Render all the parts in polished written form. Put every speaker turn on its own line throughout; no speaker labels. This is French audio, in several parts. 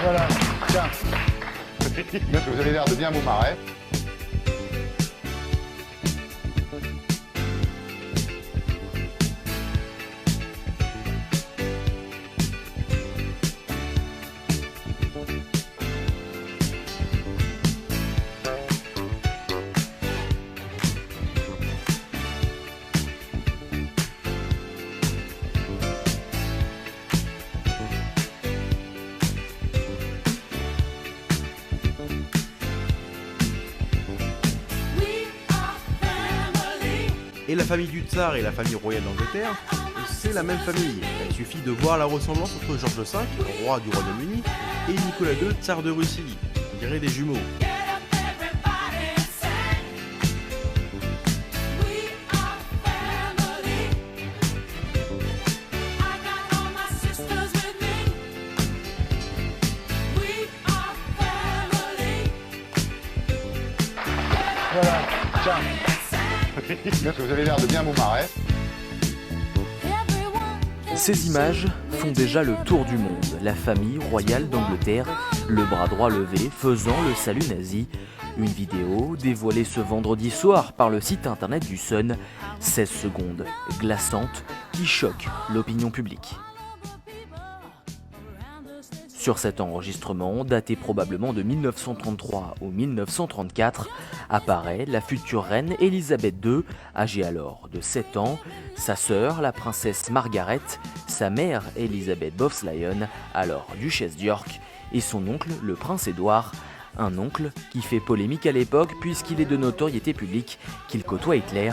Voilà, tiens. Vous avez l'air de bien vous marrer.
Et la famille du tsar et la famille royale d'Angleterre, c'est la même famille. Il suffit de voir la ressemblance entre George V, roi du Royaume-Uni, et Nicolas II, tsar de Russie. On dirait des jumeaux.
Voilà, tiens. Vous avez l'air de bien vous marrer.
Ces images font déjà le tour du monde. La famille royale d'Angleterre, le bras droit levé, faisant le salut nazi. Une vidéo dévoilée ce vendredi soir par le site internet du Sun. 16 secondes glaçantes qui choquent l'opinion publique. Sur cet enregistrement, daté probablement de 1933 ou 1934, apparaît la future reine Elisabeth II, âgée alors de 7 ans, sa sœur, la princesse Margaret, sa mère Elisabeth Bowes-Lyon, alors duchesse d'York, et son oncle, le prince Édouard, un oncle qui fait polémique à l'époque puisqu'il est de notoriété publique qu'il côtoie Hitler.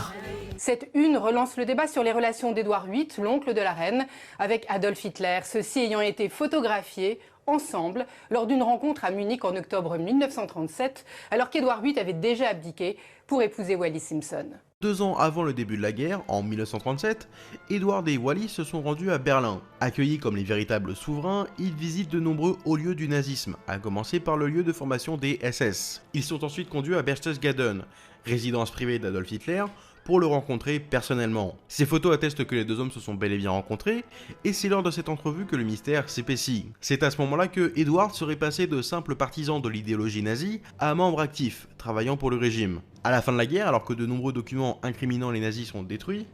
Cette une relance le débat sur les relations d'Édouard VIII, l'oncle de la reine, avec Adolf Hitler, ceux-ci ayant été photographiés ensemble lors d'une rencontre à Munich en octobre 1937, alors qu'Édouard VIII avait déjà abdiqué pour épouser Wallis Simpson.
2 ans avant le début de la guerre, en 1937, Édouard et Wallis se sont rendus à Berlin. Accueillis comme les véritables souverains, ils visitent de nombreux hauts lieux du nazisme, à commencer par le lieu de formation des SS. Ils sont ensuite conduits à Berchtesgaden, résidence privée d'Adolf Hitler, pour le rencontrer personnellement. Ces photos attestent que les deux hommes se sont bel et bien rencontrés, et c'est lors de cette entrevue que le mystère s'épaissit. C'est à ce moment-là que Édouard serait passé de simple partisan de l'idéologie nazie à membre actif, travaillant pour le régime. À la fin de la guerre, alors que de nombreux documents incriminant les nazis sont détruits,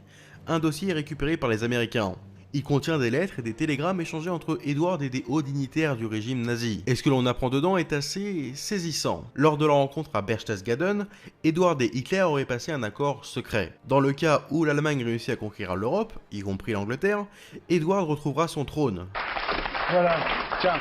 un dossier est récupéré par les Américains. Il contient des lettres et des télégrammes échangés entre Édouard et des hauts dignitaires du régime nazi. Et ce que l'on apprend dedans est assez saisissant. Lors de leur rencontre à Berchtesgaden, Édouard et Hitler auraient passé un accord secret. Dans le cas où l'Allemagne réussit à conquérir l'Europe, y compris l'Angleterre, Édouard retrouvera son trône.
Voilà, tiens.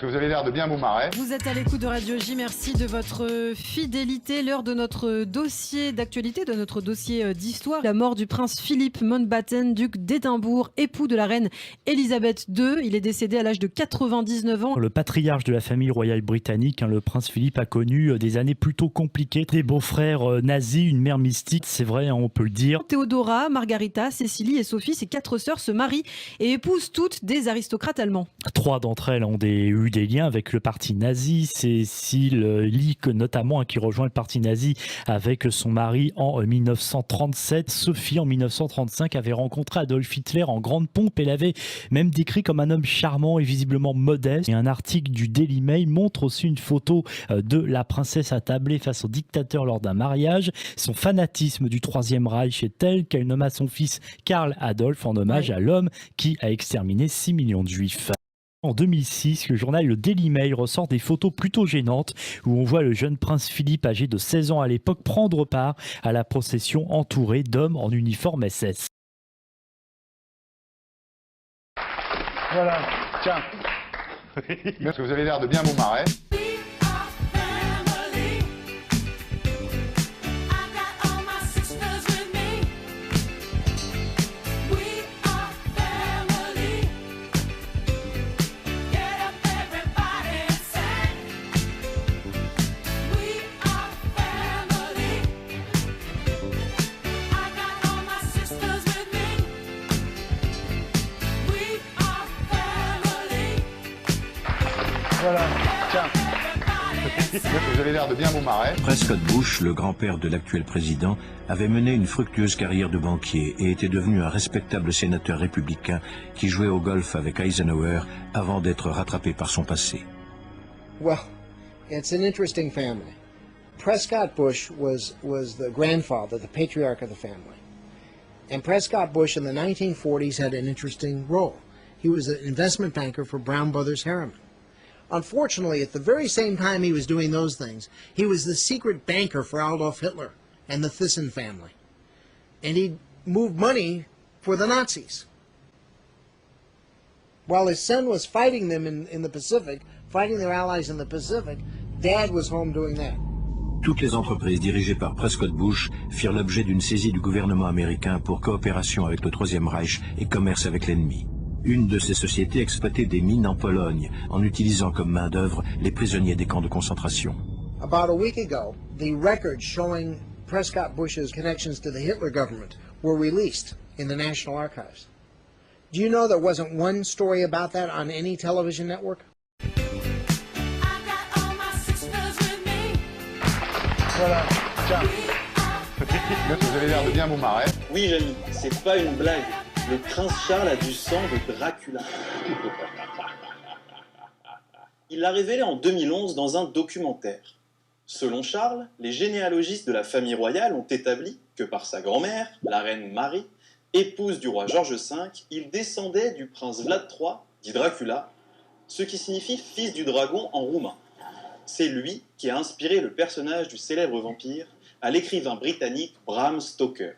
Vous avez l'air de bien vous marrer.
Vous êtes à l'écoute de Radio J, merci de votre fidélité. L'heure de notre dossier d'actualité, de notre dossier d'histoire. La mort du prince Philippe Mountbatten, duc d'Édimbourg, époux de la reine Elisabeth II. Il est décédé à l'âge de 99 ans.
Le patriarche de la famille royale britannique, le prince Philippe, a connu des années plutôt compliquées. Des beaux-frères nazis, une mère mystique, c'est vrai, on peut le dire.
Théodora, Margarita, Cécilie et Sophie, ses 4 sœurs, se marient et épousent toutes des aristocrates allemands.
3 d'entre elles ont eu des liens avec le parti nazi. Cécile Lick notamment, qui rejoint le parti nazi avec son mari en 1937. Sophie en 1935 avait rencontré Adolf Hitler en grande pompe. Elle avait même décrit comme un homme charmant et visiblement modeste. Et un article du Daily Mail montre aussi une photo de la princesse attablée face au dictateur lors d'un mariage. Son fanatisme du Troisième Reich est tel qu'elle nomma son fils Karl Adolf en hommage à l'homme qui a exterminé 6 millions de juifs. En 2006, le journal Le Daily Mail ressort des photos plutôt gênantes où on voit le jeune prince Philippe, âgé de 16 ans à l'époque, prendre part à la procession entouré d'hommes en uniforme SS.
Voilà, tiens. Vous avez l'air de bien vous marrer. Voilà, tiens. Vous avez l'air de bien vous marrer.
Prescott Bush, le grand-père de l'actuel président, avait mené une fructueuse carrière de banquier et était devenu un respectable sénateur républicain qui jouait au golf avec Eisenhower avant d'être rattrapé par son passé.
Well, it's an interesting family. Prescott Bush was the grandfather, the patriarch of the family. And Prescott Bush in the 1940s had an interesting role. He was an investment banker for Brown Brothers Harriman. Unfortunately, at the very same time he was doing those things, he was the secret banker for Adolf Hitler and the Thyssen family. And he moved money for the Nazis. While his son was fighting them in the Pacific, fighting their allies in the Pacific, Dad was home doing that.
Toutes les entreprises dirigées par Prescott Bush firent l'objet d'une saisie du gouvernement américain pour coopération avec le Troisième Reich et commerce avec l'ennemi. Une de ces sociétés exploitait des mines en Pologne, en utilisant comme main-d'œuvre les prisonniers des camps de concentration.
About a week ago, the records showing Prescott Bush's connections to the Hitler government were released in the National Archives. Do you know there wasn't one story about that on any television network?
Voilà, tiens. Vous avez l'air de bien vous marrer.
Oui, Jamy, c'est pas une blague. Le prince Charles a du sang de Dracula. Il l'a révélé en 2011 dans un documentaire. Selon Charles, les généalogistes de la famille royale ont établi que par sa grand-mère, la reine Marie, épouse du roi George V, il descendait du prince Vlad III, dit Dracula, ce qui signifie fils du dragon en roumain. C'est lui qui a inspiré le personnage du célèbre vampire à l'écrivain britannique Bram Stoker.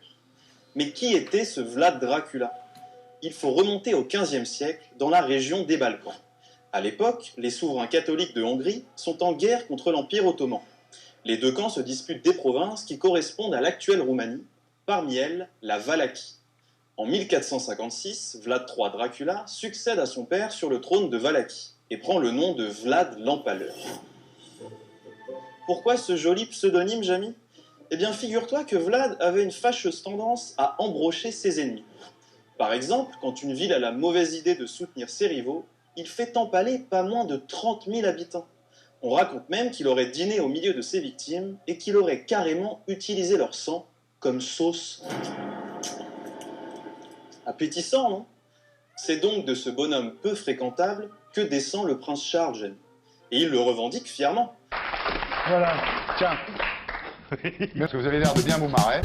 Mais qui était ce Vlad Dracula ? Il faut remonter au XVe siècle dans la région des Balkans. À l'époque, les souverains catholiques de Hongrie sont en guerre contre l'Empire ottoman. Les deux camps se disputent des provinces qui correspondent à l'actuelle Roumanie, parmi elles la Valaquie. En 1456, Vlad III Dracula succède à son père sur le trône de Valaquie et prend le nom de Vlad l'Empaleur. Pourquoi ce joli pseudonyme, Jamy ? Eh bien, figure-toi que Vlad avait une fâcheuse tendance à embrocher ses ennemis. Par exemple, quand une ville a la mauvaise idée de soutenir ses rivaux, il fait empaler pas moins de 30 000 habitants. On raconte même qu'il aurait dîné au milieu de ses victimes et qu'il aurait carrément utilisé leur sang comme sauce. Appétissant, non ? C'est donc de ce bonhomme peu fréquentable que descend le prince Charles, Jamy. Et il le revendique fièrement.
Voilà, tiens. Vous avez l'air de bien vous marrer.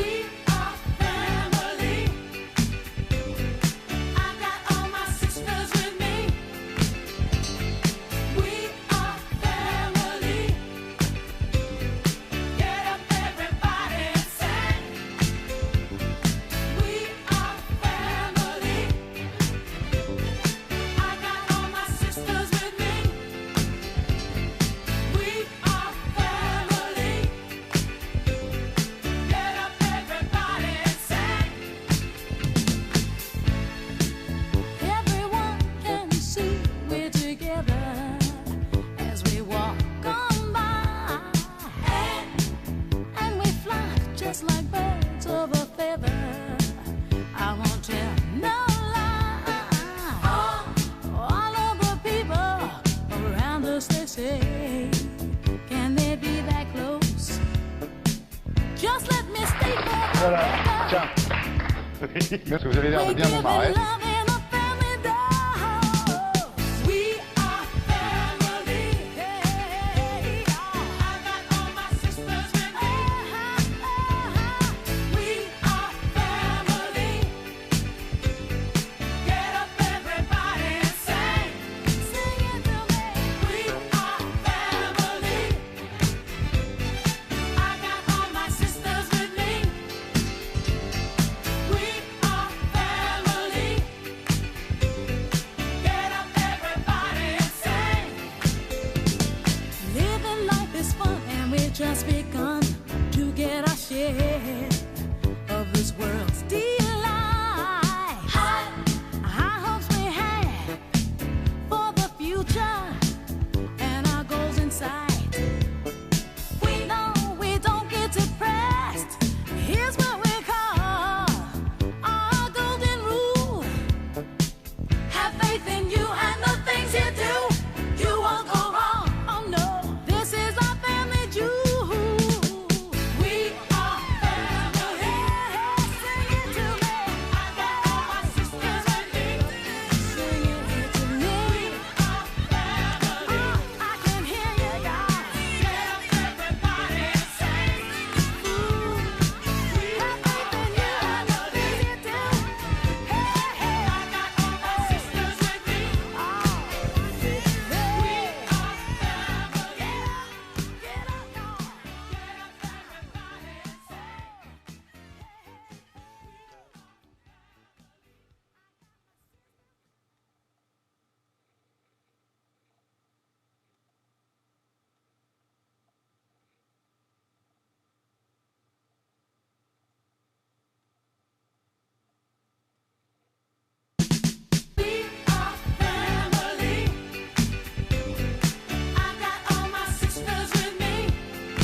Voilà, tiens. Vous avez l'air de bien vous marrer.